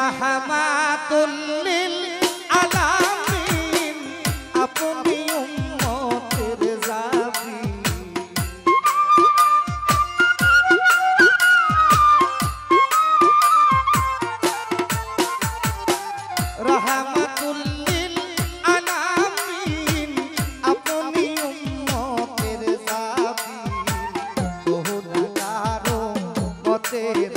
রাহমাতুল লিল আলামিন আপনি উম্মতের জাবি রাহমাতুল লিল আলামিন আপনি উম্মতের জাবি বহুদারো মতের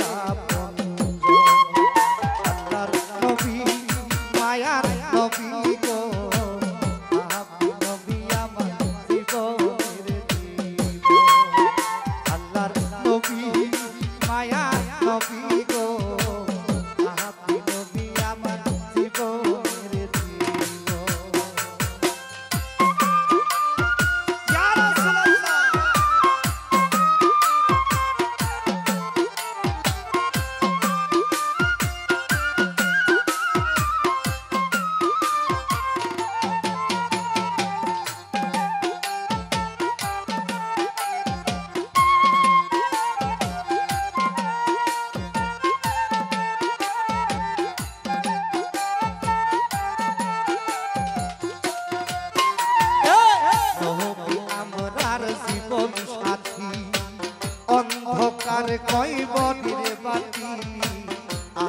অন্ধকার কয়বনের বাতি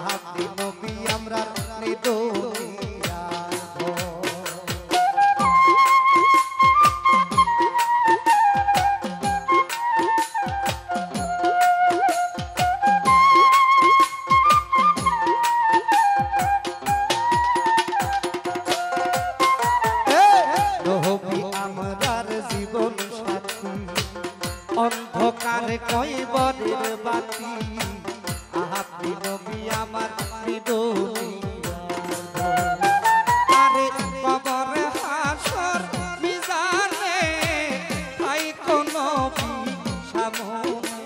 আপনি নবী আমরা নিদুনিয়ার নবী আমরার জীবন সাথী অন্ধকার কয়বনের বাতি আপনি নবী আমার নিদুনিয়ার আরে কবর হাসর মিজানে তাই কোন নবী সামনে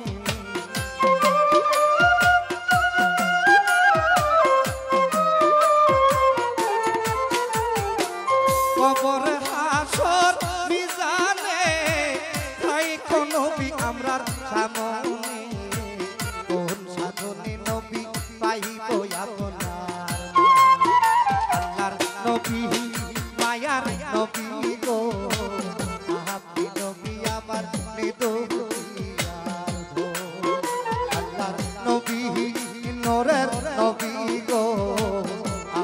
কবর হাসর মিজানে তাই কোন নবী আমরার সামনে কোন সাধনে নবী পাইব আপনার আল্লাহর নবী মায়ার নবী গো আপনি নবী আমার নিদুনিয়ার গো আল্লাহর নবী নূরের নবী গো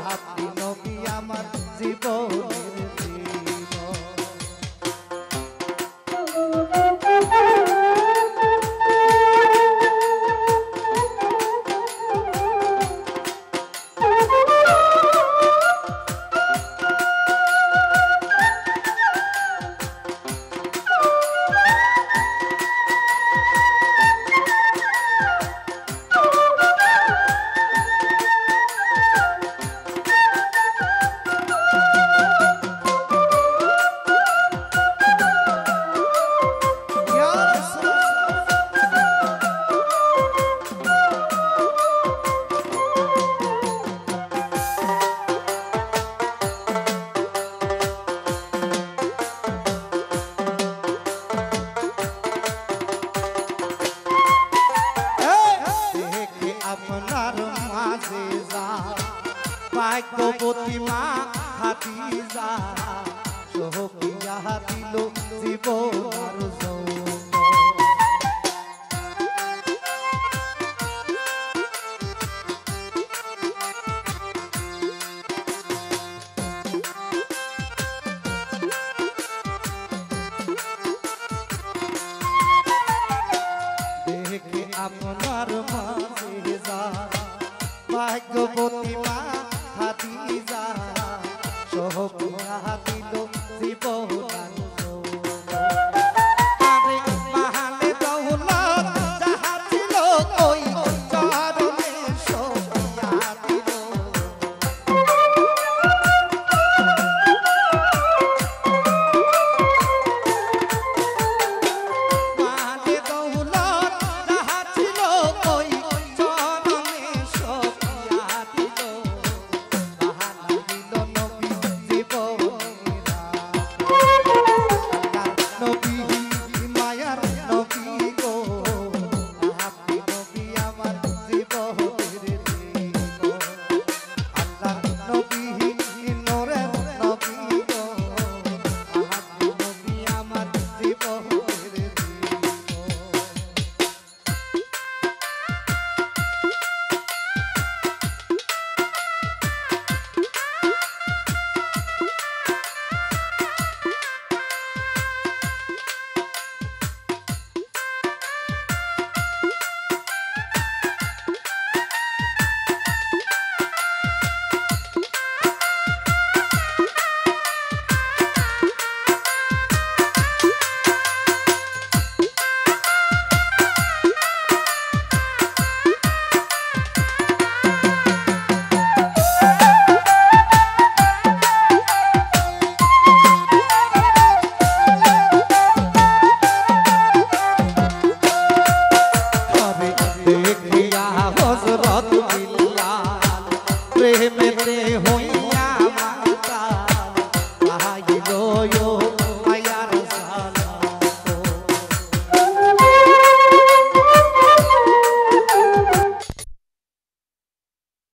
আপনি নবী আমার জীবনের জীবন ভাগ্যবতী মা খাদিজা সোহকিয়া দিল জীবন আর যৌবন দেখে আপনার মাঝে যা ভাগ্যবতী মা খাদিজা সোহকিয়া দিল জীবন আর যৌবন আরে মাহালে দৌলত যাহা ছিল ওই চরণে সোহকিয়া দিল মাহালে দৌলত যাহা ছিল ওই চরণে সোহকিয়া দিল বাহানা দিল নবী জীবনের প্রেমেতে হই